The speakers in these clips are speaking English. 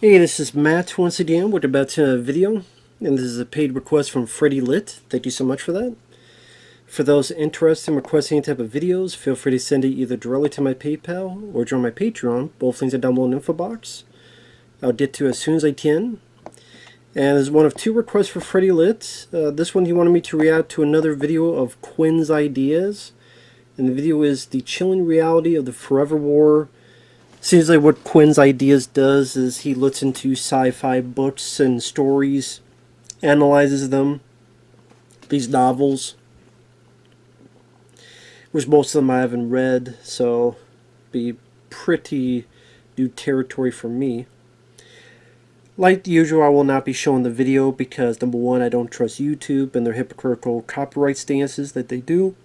Hey, this is Matt once again with about a video, and this is a paid request from FreddyLit. Thank you so much for that. For those interested in requesting any type of videos, feel free to send it either directly to my PayPal or join my Patreon. Both links are down below in the info box. I'll get to it as soon as I can. And there's one of two requests for FreddyLit. This one he wanted me to react to another video of Quinn's ideas. And the video is The Chilling Reality of the Forever War. Seems like what Quinn's ideas does is he looks into sci-fi books and stories, analyzes them, these novels, which most of them I haven't read, so be pretty new territory for me. Like usual, I will not be showing the video because number one, I don't trust YouTube and their hypocritical copyright stances that they do.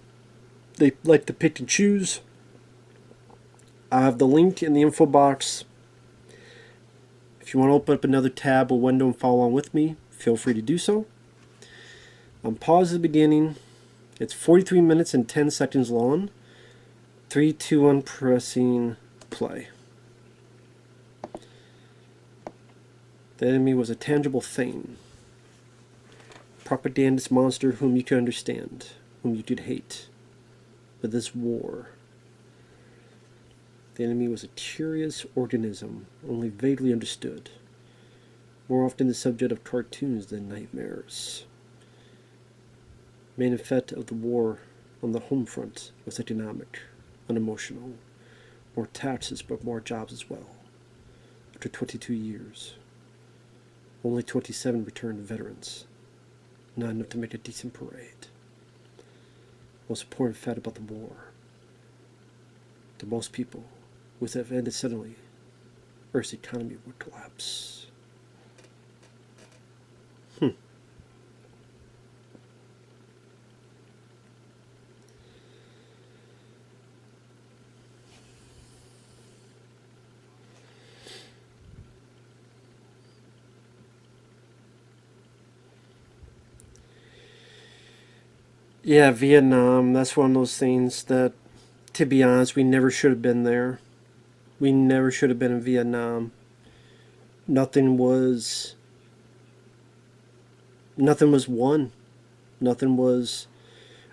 They like to pick and choose. I have the link in the info box. If you want to open up another tab or window and follow along with me, feel free to do so. Pause at the beginning. It's 43 minutes and 10 seconds long. 3, 2, 1, pressing play. The enemy was a tangible thing. Propagandist monster whom you could understand, whom you could hate. But this war, the enemy was a curious organism, only vaguely understood. More often the subject of cartoons than nightmares. Main effect of the war on the home front was economic, unemotional. More taxes, but more jobs as well. After 22 years, only 27 returned veterans. Not enough to make a decent parade. Most important fact about the war. To most people, with it ended suddenly, Earth's economy would collapse. Yeah, Vietnam, that's one of those things that, to be honest, we never should have been there. We never should have been in Vietnam. Nothing was won. Nothing was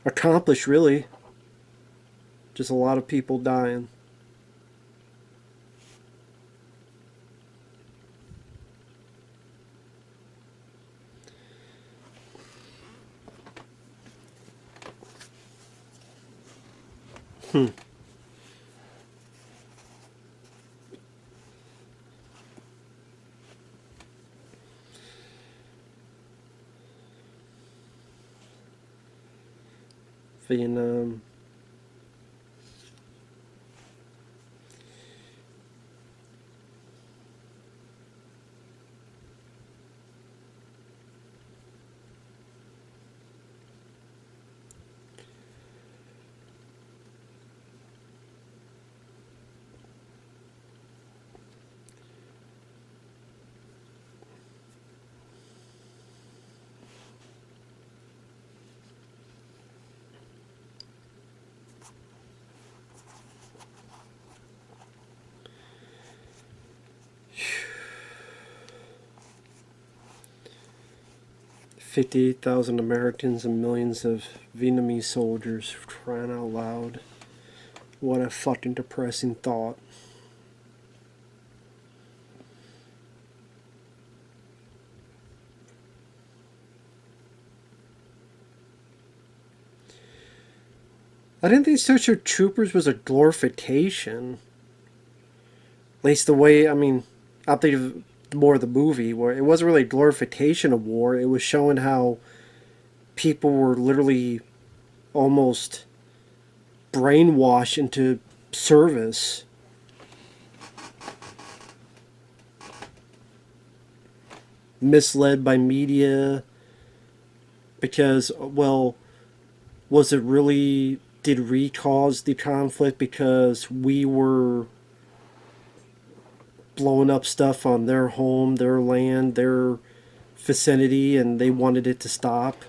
accomplished, really. Just a lot of people dying. Vietnam. $58,000 Americans and millions of Vietnamese soldiers, crying out loud. What a fucking depressing thought. I didn't think Social Troopers was a glorification. At least the way, I'll think of more of the movie, where it wasn't really a glorification of war. It was showing how people were literally almost brainwashed into service. Misled by media. Because, well, was it really, did we cause the conflict because we were blowing up stuff on their home, their land, their vicinity, and they wanted it to stop?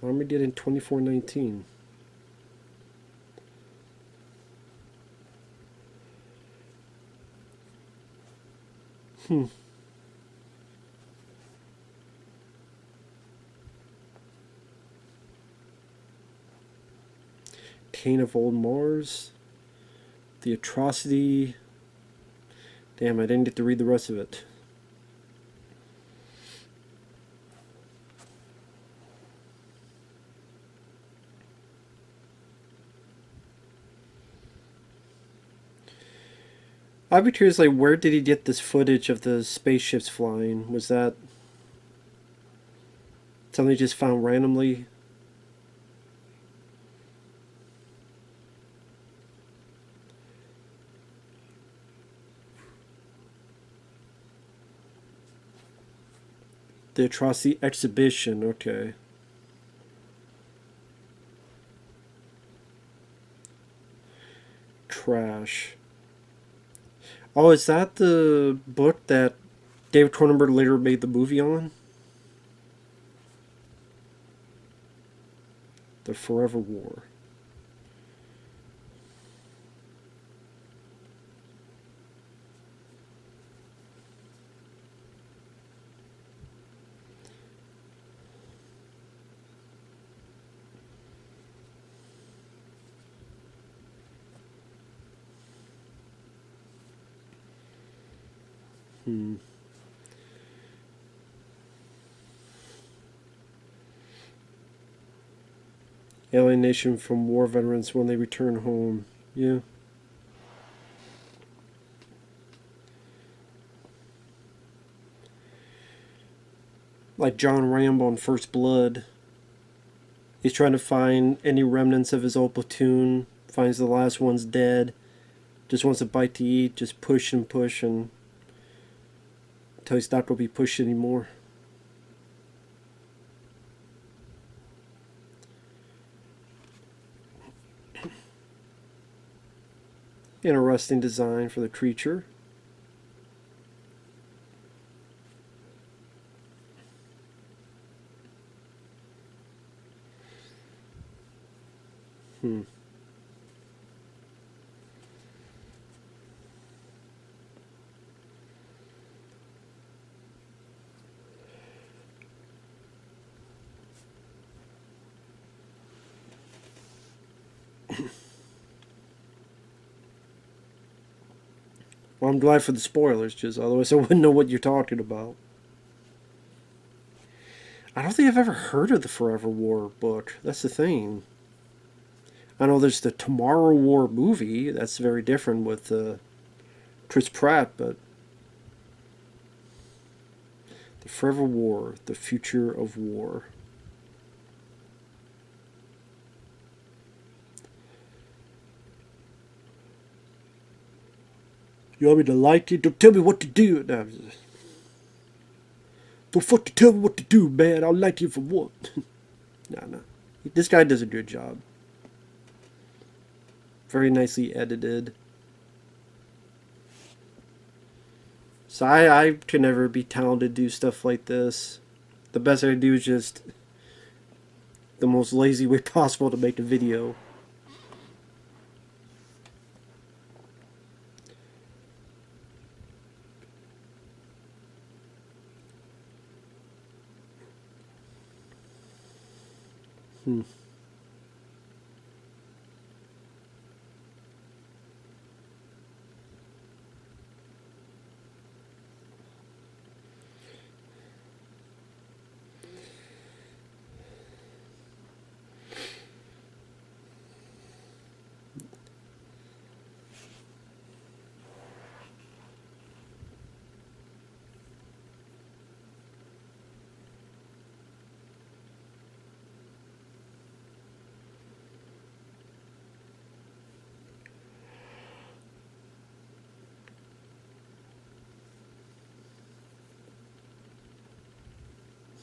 Army did in 2419. Hmm. Kane of Old Mars. The Atrocity. Damn, I didn't get to read the rest of it. I'd be curious, like, where did he get this footage of the spaceships flying? Was that something he just found randomly? The Atrocity Exhibition, okay. Trash. Oh, is that the book that David Cronenberg later made the movie on? The Forever War. Hmm. Alienation from war veterans when they return home. Yeah. Like John Rambo in First Blood. He's trying to find any remnants of his old platoon, finds the last one's dead, just wants a bite to eat, just push and push and until he's not going to be pushed anymore. Interesting design for the creature. Hmm. Well, I'm glad for the spoilers, just otherwise I wouldn't know what you're talking about. I don't think I've ever heard of the Forever War book. That's the thing. I know there's the Tomorrow War movie. That's very different with Chris Pratt, but the Forever War, the future of war. You want me to like it? Don't tell me what to do. No, don't fucking tell me what to do, man. I'll like you for what? No. This guy does a good job. Very nicely edited. So I could never be talented to do stuff like this. The best I do is just the most lazy way possible to make a video. Hmm.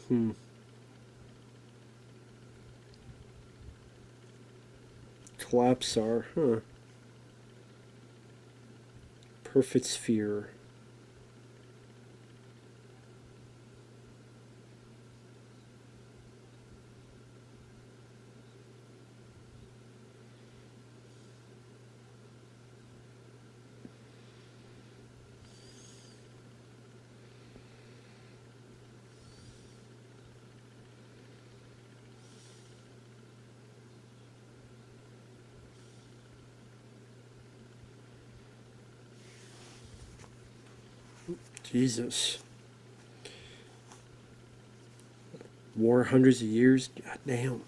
Hmm. Collapsar, huh? Perfect sphere. Jesus. War hundreds of years? God damn.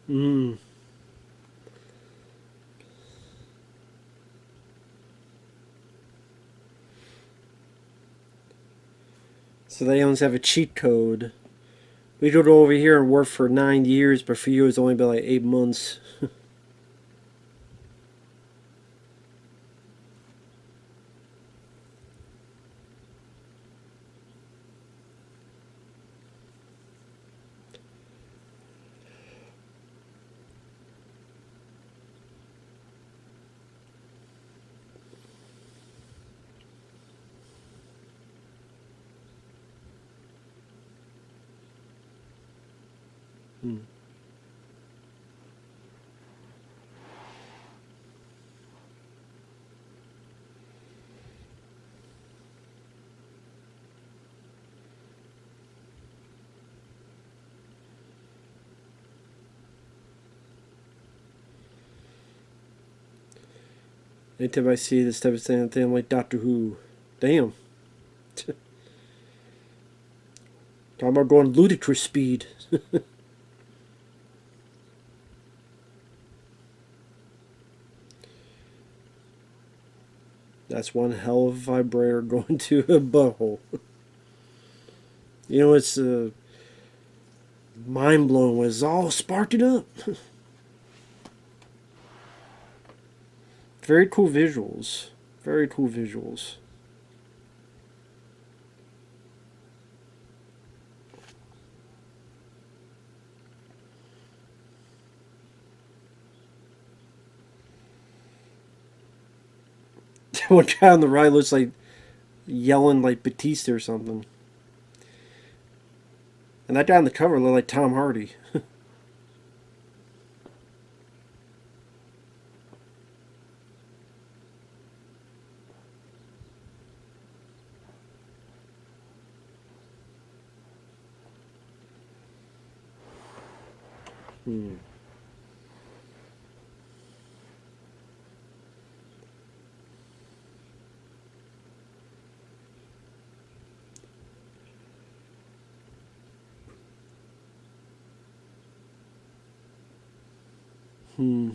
Hmm. So they almost have a cheat code. We could go over here and work for 9 years, but for you it's only been like 8 months. Hmm. Anytime I see this type of thing, I'm like Doctor Who. Damn. Talking about going ludicrous speed. That's one hell of a vibrator going to a butthole. You know, it's mind blowing when it's all sparked it up. Very cool visuals. Very cool visuals. One guy on the right looks like yelling like Batista or something. And that guy on the cover looked like Tom Hardy. Hmm. Hmm.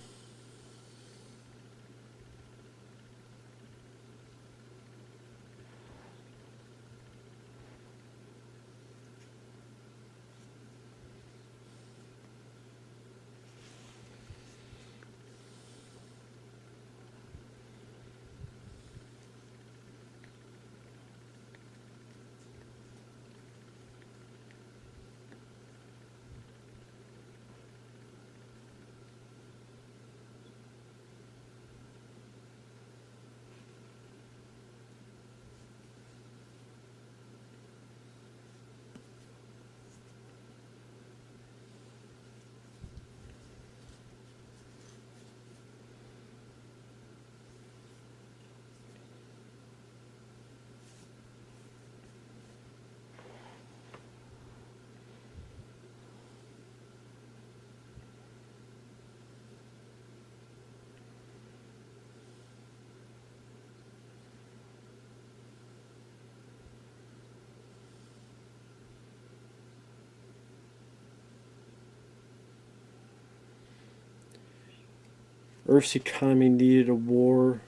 Earth's economy needed a war.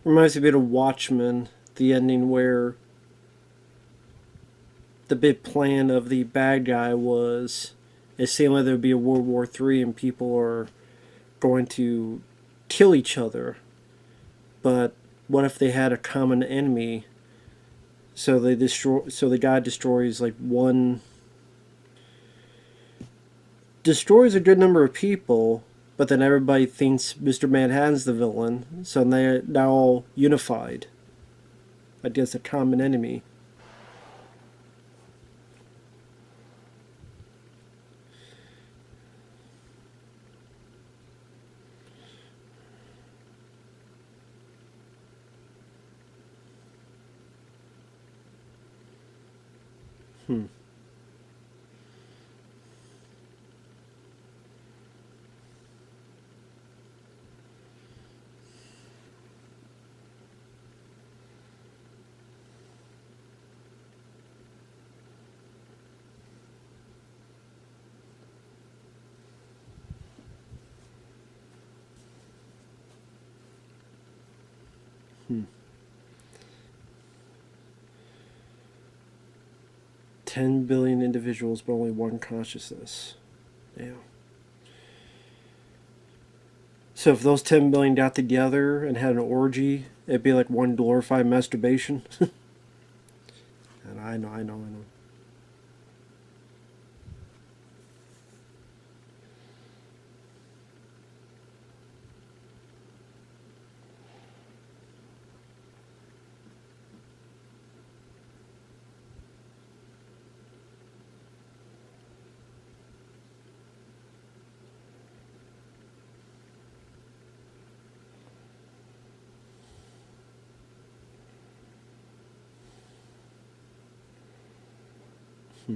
Reminds me a bit of Watchmen, the ending where the big plan of the bad guy was it seemed like there would be a World War III and people are going to kill each other. But what if they had a common enemy? So they destroy. So the guy destroys like one. Destroys a good number of people, but then everybody thinks Mr. Manhattan's the villain. So they're now all unified against a common enemy. Hmm. Hmm. 10 billion individuals, but only one consciousness. Yeah. So if those 10 billion got together and had an orgy, it'd be like one glorified masturbation. And I know. Hmm.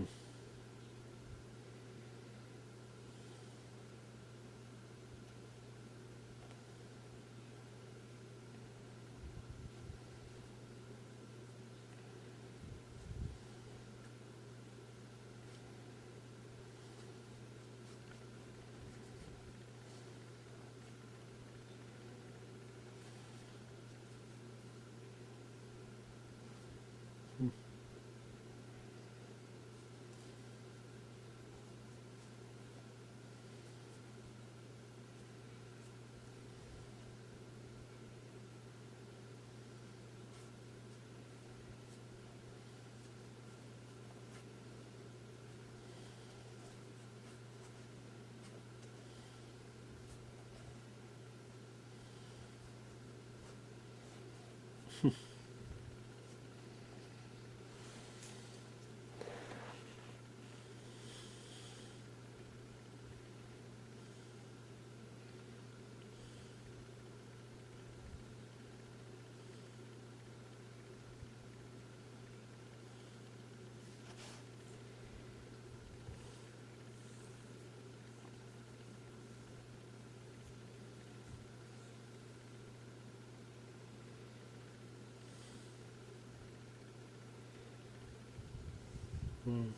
Hmm.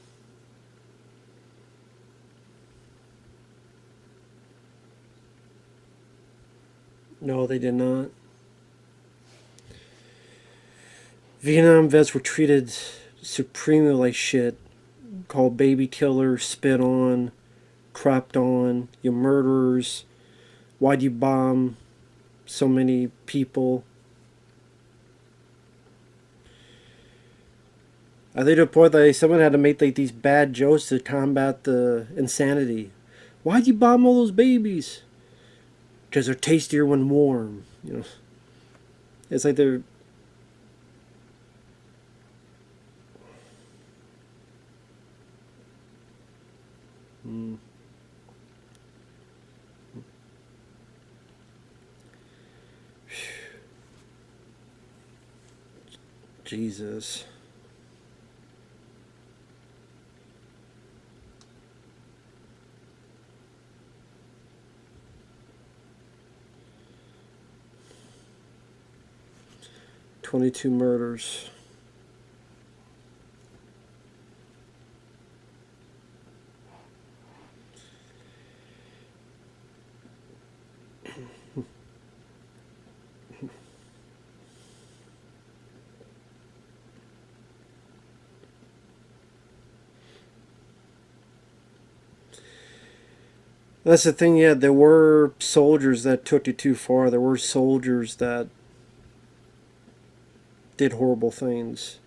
No, they did not. Vietnam vets were treated supremely like shit, called baby killers, spit on, crapped on, you murderers, why'd you bomb so many people? I think to the point that someone had to make like these bad jokes to combat the insanity. Why'd you bomb all those babies? Because they're tastier when warm. You know, it's like they're. Mm, Jesus. $22 murders. That's the thing, yeah, there were soldiers that took it too far. There were soldiers that did horrible things.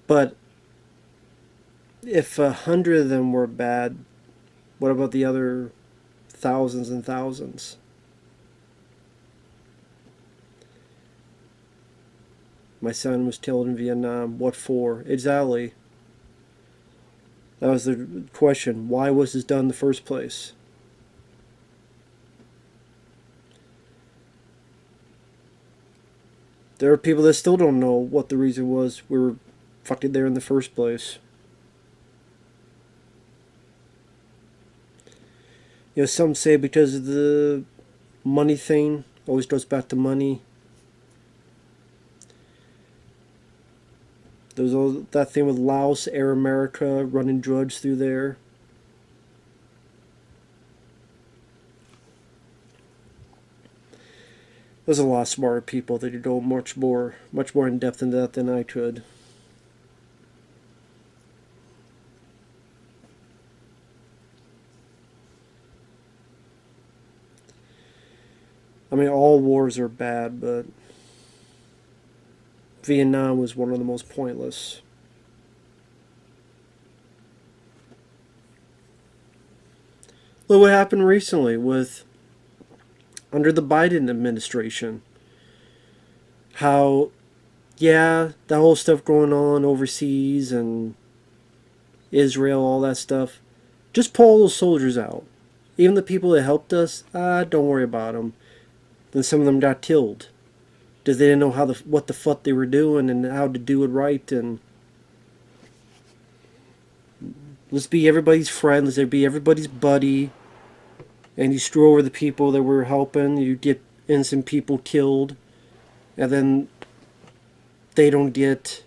But if 100 of them were bad, what about the other thousands and thousands? My son was killed in Vietnam. What for? Exactly. That was the question. Why was this done in the first place? There are people that still don't know what the reason was we were fucking there in the first place. You know, some say because of the money thing, always goes back to money. There was all that thing with Laos, Air America, running drugs through there. There's a lot of smarter people that could go much more in depth into that than I could. I mean, all wars are bad, but Vietnam was one of the most pointless. Look what happened recently with under the Biden administration. How, yeah, that whole stuff going on overseas and Israel, all that stuff. Just pull all those soldiers out. Even the people that helped us, don't worry about them. Then some of them got killed because they didn't know what the fuck they were doing and how to do it right. And let's be everybody's friend. Let's be everybody's buddy. And you screw over the people that were helping. You get innocent people killed, and then they don't get.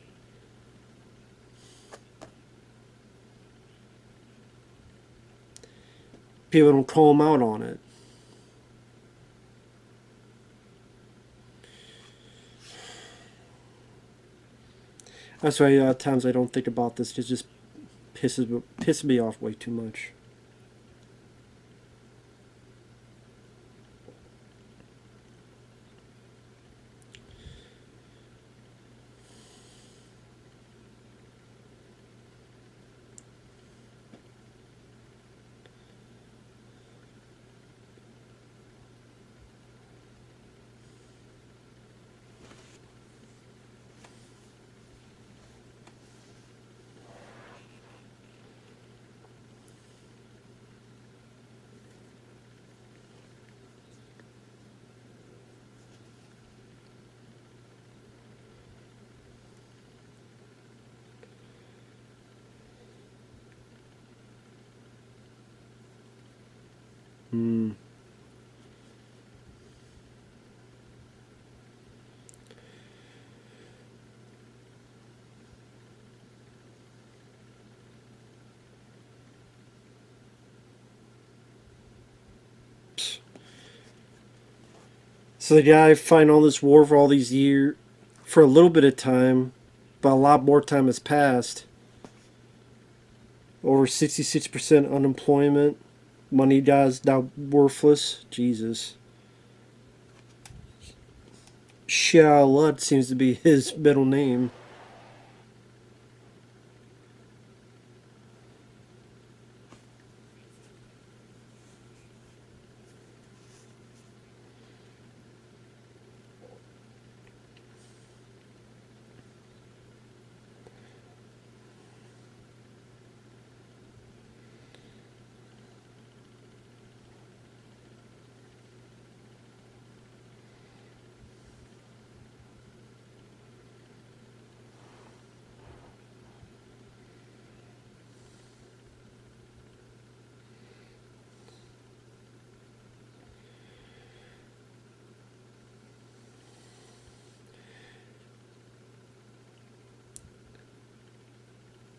People don't call them out on it. That's why at times I don't think about this. It just pisses me off way too much. Hmm. So the guy fighting all this war for all these years, for a little bit of time, but a lot more time has passed. Over 66% unemployment. Money guys now worthless. Jesus. Shalut seems to be his middle name.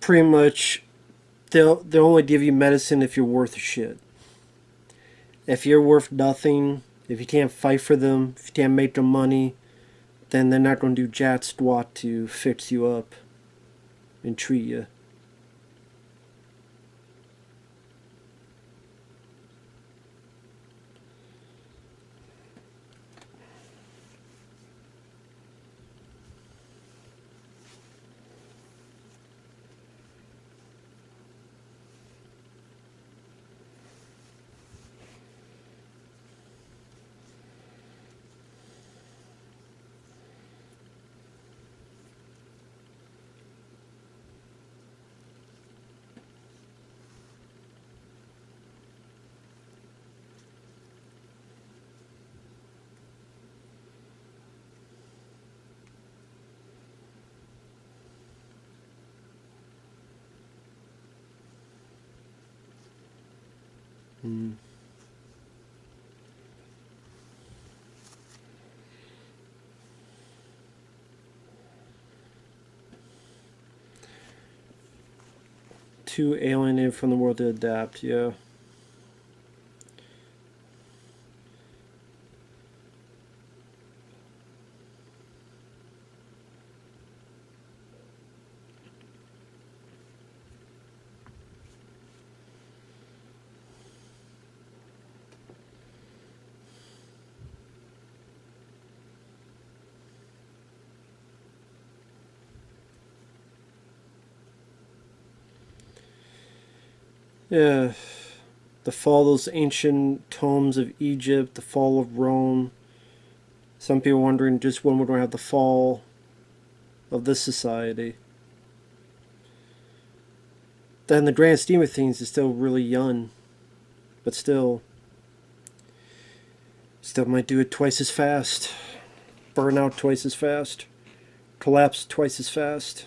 Pretty much, they'll only give you medicine if you're worth a shit. If you're worth nothing, if you can't fight for them, if you can't make them money, then they're not going to do jack squat to fix you up. and treat you. Mm. Too alienated from the world to adapt, yeah. Yeah. The fall of those ancient tomes of Egypt, the fall of Rome. Some people wondering just when we're going to have the fall of this society. That in the grand scheme of things is still really young, but still might do it twice as fast, burn out twice as fast, collapse twice as fast.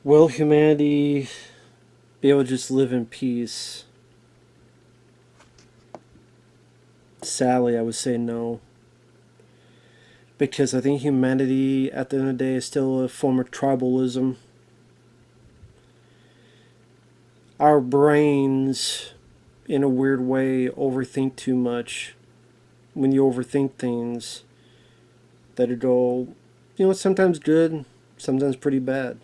Will humanity be able to just live in peace? Sadly, I would say no. Because I think humanity, at the end of the day, is still a form of tribalism. Our brains, in a weird way, overthink too much. When you overthink things, that it go, sometimes good, sometimes pretty bad.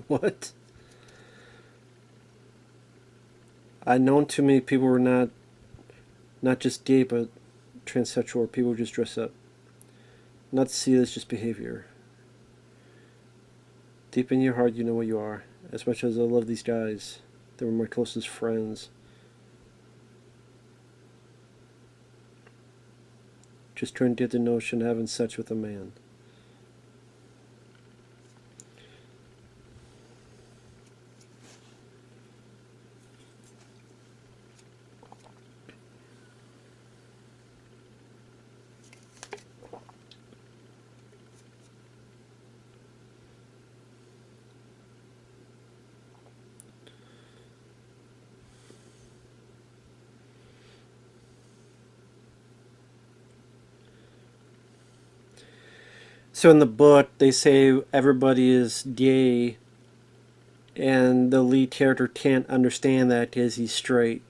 What? I've known too many people who are not just gay, but transsexual, people who just dress up. Not to see it as just behavior. Deep in your heart, you know what you are. As much as I love these guys, they were my closest friends. Just trying to get the notion of having sex with a man. So in the book, they say everybody is gay, and the lead character can't understand that because he's straight.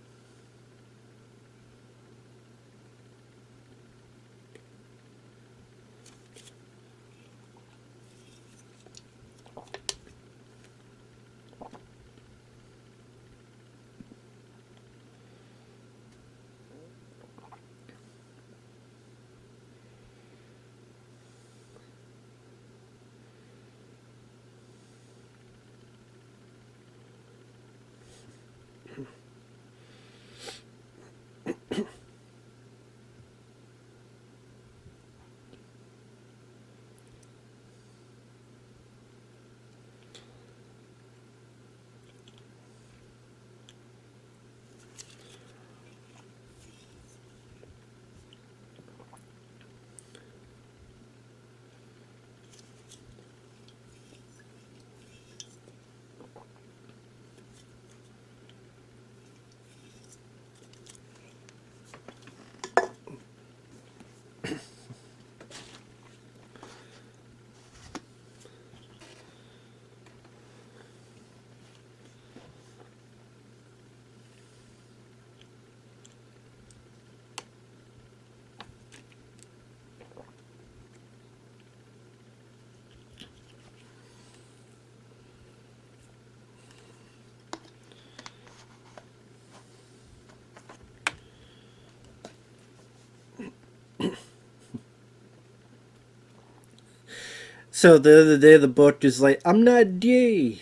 So the other day, the book is like, I'm not gay.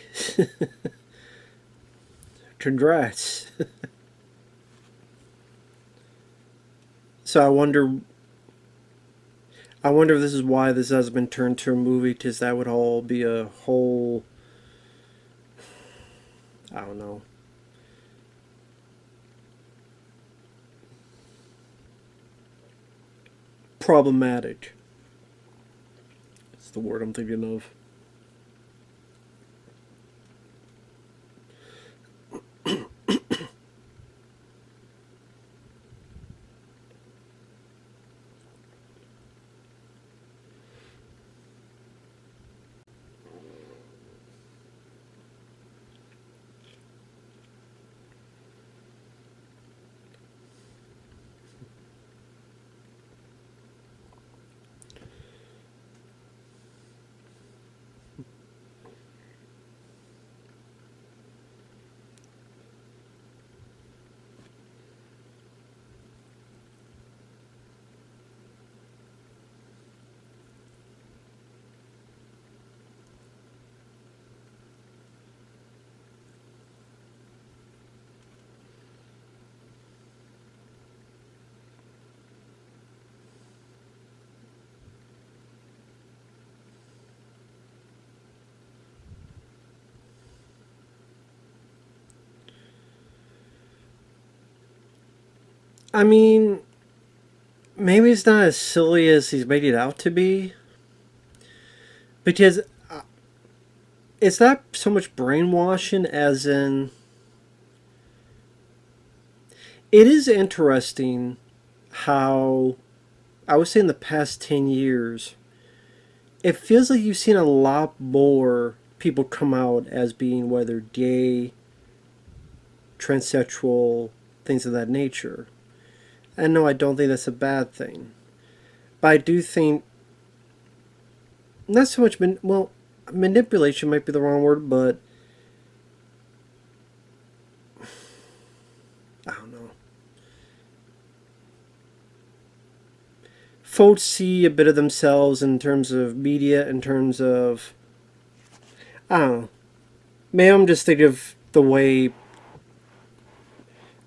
Congrats. So I wonder if this is why this hasn't been turned to a movie, because that would all be a whole, I don't know, problematic. That's the word I'm thinking of. I mean, maybe it's not as silly as he's made it out to be, because it's not so much brainwashing as in. It is interesting how, I would say in the past 10 years, it feels like you've seen a lot more people come out as being whether gay, transsexual, things of that nature. And no, I don't think that's a bad thing. But I do think, not so much, well, manipulation might be the wrong word, but I don't know. Folks see a bit of themselves in terms of media, in terms of, I don't know. Maybe I'm just thinking of the way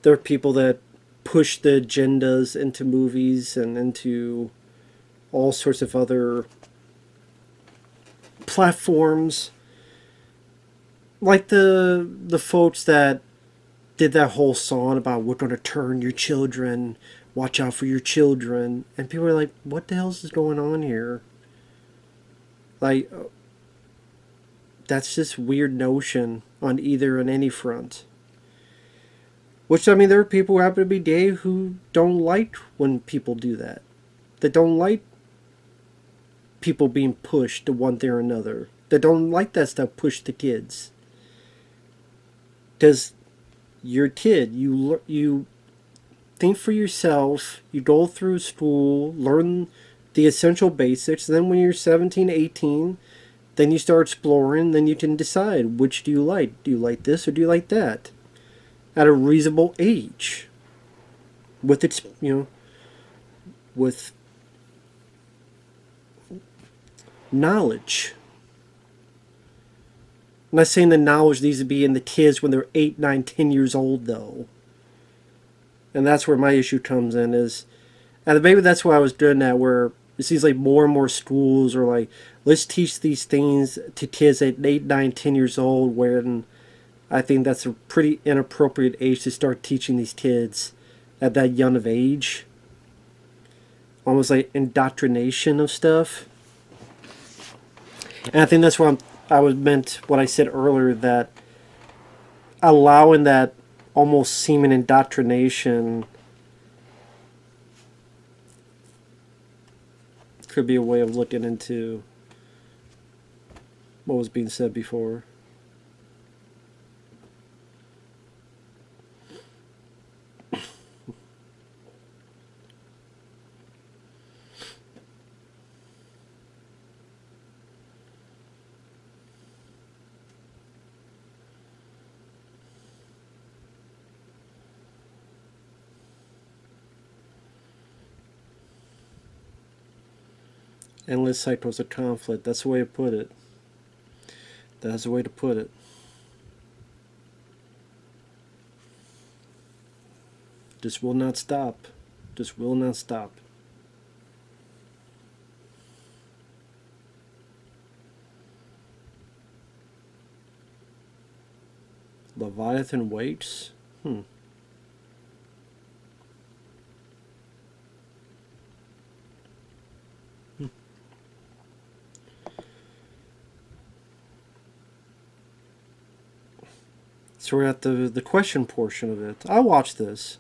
there are people that push the agendas into movies and into all sorts of other platforms, like the folks that did that whole song about we're gonna turn your children, watch out for your children, and people are like, what the hell is going on here? Like, that's just weird notion on either and any front. Which, I mean, there are people who happen to be gay who don't like when people do that. That don't like people being pushed to one thing or another. That don't like that stuff pushed to kids. Because you're a kid. You think for yourself. You go through school, learn the essential basics. Then when you're 17, 18, then you start exploring. Then you can decide which do you like. Do you like this or do you like that? At a reasonable age. With its, with knowledge. I'm not saying the knowledge needs to be in the kids when they're 8, 9, 10 years old, though. And that's where my issue comes in is, and maybe that's why I was doing that, where it seems like more and more schools are like, let's teach these things to kids at 8, 9, 10 years old, when I think that's a pretty inappropriate age to start teaching these kids at that young of age. Almost like indoctrination of stuff. And I think that's why I was meant what I said earlier, that allowing that almost seeming indoctrination could be a way of looking into what was being said before. Endless cycles of conflict. That's the way to put it. That's the way to put it. Just will not stop. Just will not stop. Leviathan waits? So we're at the question portion of it. I'll watch this.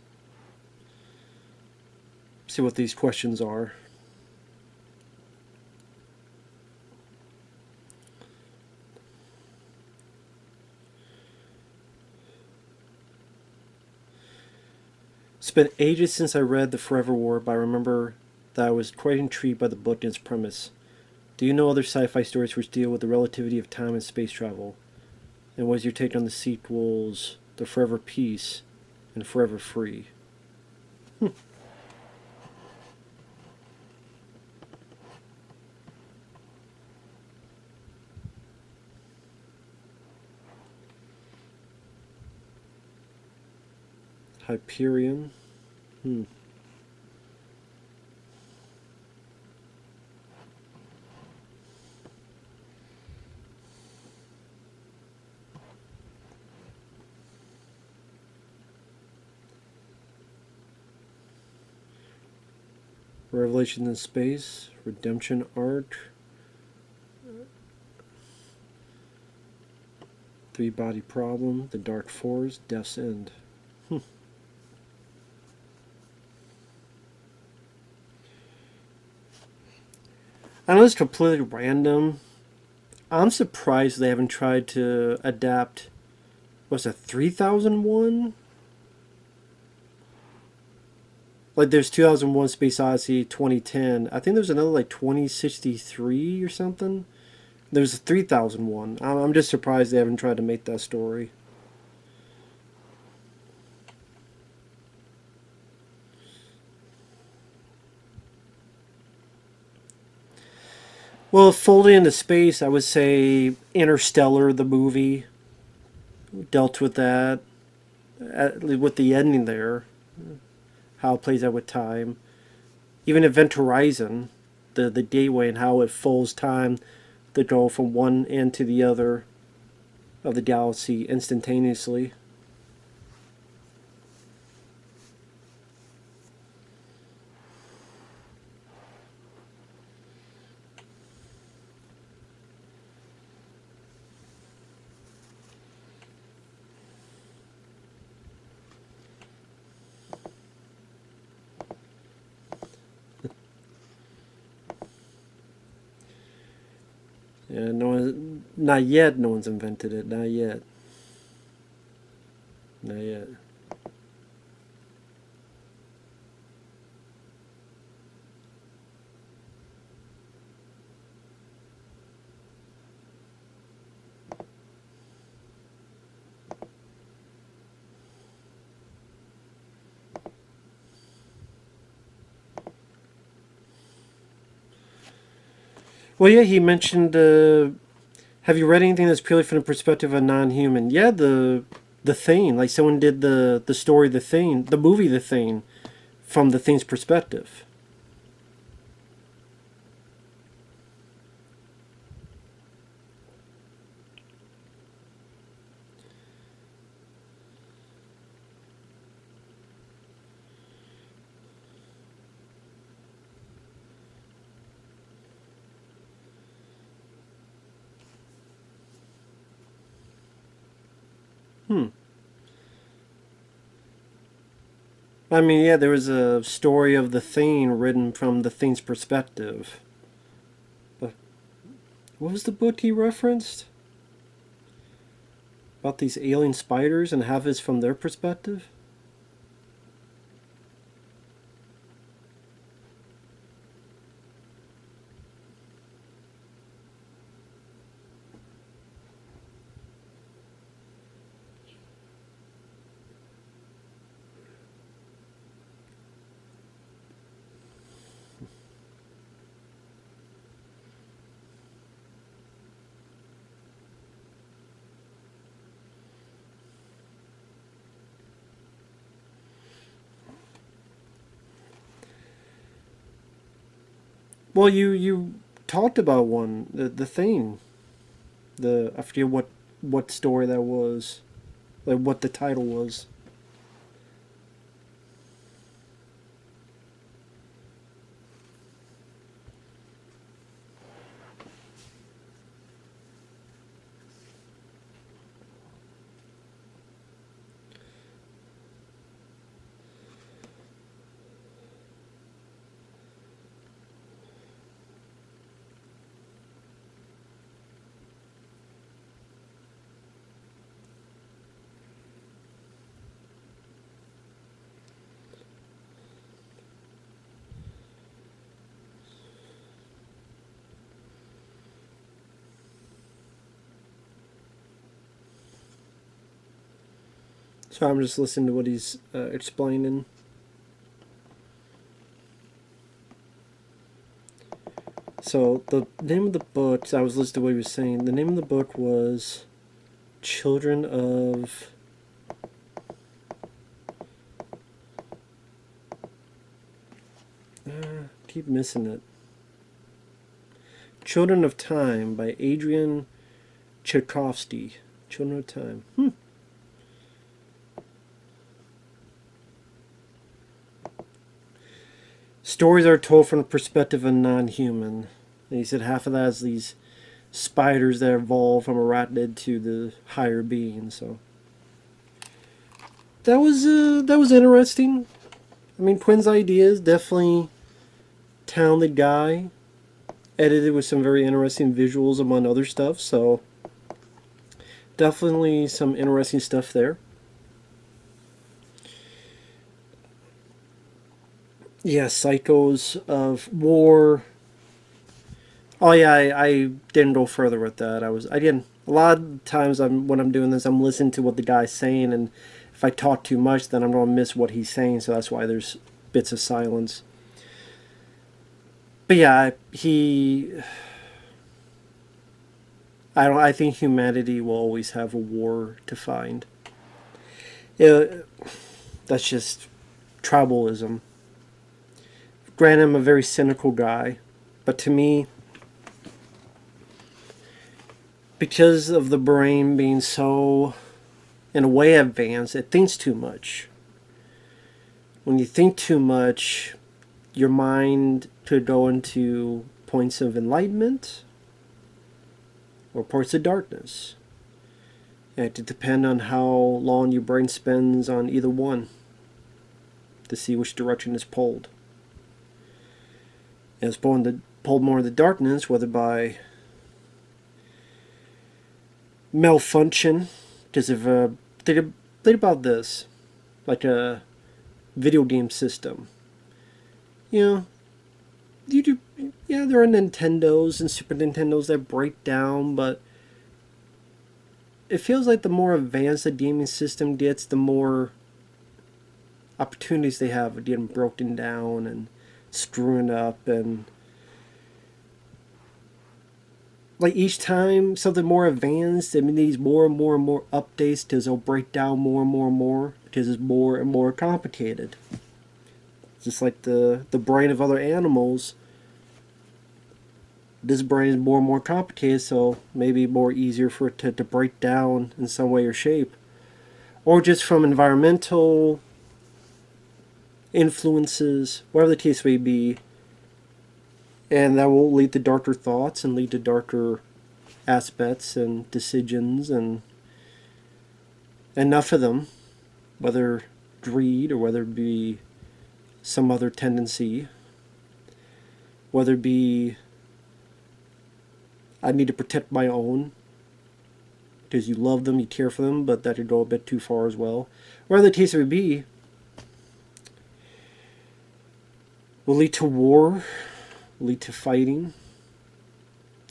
See what these questions are. It's been ages since I read The Forever War, but I remember that I was quite intrigued by the book and its premise. Do you know other sci-fi stories which deal with the relativity of time and space travel? And what is your take on the sequels, The Forever Peace and Forever Free? Hyperion. Revelation in Space, Redemption Arc, Three Body Problem, The Dark Forest, Death's End. I know it's completely random. I'm surprised they haven't tried to adapt, what's it, 3001? Like there's 2001 Space Odyssey 2010. I think there's another like 2063 or something. There's a 3001. I'm just surprised they haven't tried to make that story. Well, folded into space, I would say Interstellar, the movie, dealt with that, with the ending there, how it plays out with time. Even Event Horizon, the gateway and how it folds time to go from one end to the other of the galaxy instantaneously. Yeah, no one, not yet. No one's invented it. Not yet. Not yet. Well, yeah, he mentioned. Have you read anything that's purely from the perspective of a non-human? Yeah, the Thing. Like someone did the story, The Thing, the movie, The Thing, from the Thing's perspective. Hmm. I mean, yeah, there was a story of the Thing written from the Thing's perspective. But what was the book he referenced? About these alien spiders and have is from their perspective? Well, you talked about one, the Thing. The I forget what story that was, like what the title was. So I'm just listening to what he's explaining. So the name of the book, I was listening to what he was saying. The name of the book was Children of. Keep missing it. Children of Time by Adrian Tchaikovsky. Children of Time. Stories are told from the perspective of a non-human. And he said half of that is these spiders that evolved from arachnid to the higher being. So that was interesting. I mean, Quinn's ideas, definitely talented guy. Edited with some very interesting visuals among other stuff. So definitely some interesting stuff there. Yeah, Psychos of War. Oh yeah, I didn't go further with that. I didn't. A lot of times when I'm doing this, I'm listening to what the guy's saying, and if I talk too much, then I'm gonna miss what he's saying. So that's why there's bits of silence. But yeah, he I think humanity will always have a war to find. It, that's just tribalism. Granted, I'm a very cynical guy, but to me, because of the brain being so, in a way, advanced, it thinks too much. When you think too much, your mind could go into points of enlightenment or points of darkness. And it depends on how long your brain spends on either one to see which direction is pulled. And it's pulled more in the darkness, whether by malfunction, because if think about this, like a video game system. You know, there are Nintendos and Super Nintendos that break down, but it feels like the more advanced the gaming system gets, the more opportunities they have of getting broken down and screwing up, and like each time something more advanced, it needs more and more and more updates because it'll break down more and more and more because it's more and more complicated. Just like the brain of other animals, this brain is more and more complicated, so maybe more easier for it to break down in some way or shape. Or just from environmental influences, whatever the case may be, and that will lead to darker thoughts and lead to darker aspects and decisions, and enough of them, whether greed or whether it be some other tendency, whether it be I need to protect my own because you love them, you care for them, but that could go a bit too far as well. Whatever the case may be, will lead to war, will lead to fighting.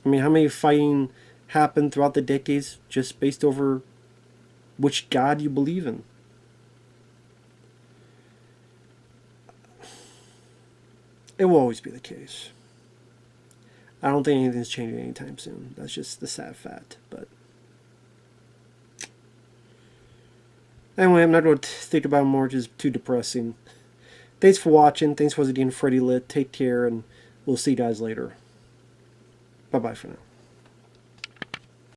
I mean, how many fighting happened throughout the decades just based over which god you believe in? It will always be the case. I don't think anything's changing anytime soon. That's just the sad fact. But anyway, I'm not going to think about it more. Just too depressing. Thanks for watching. Thanks for watching FreddyLit. Take care, and we'll see you guys later. Bye-bye for now.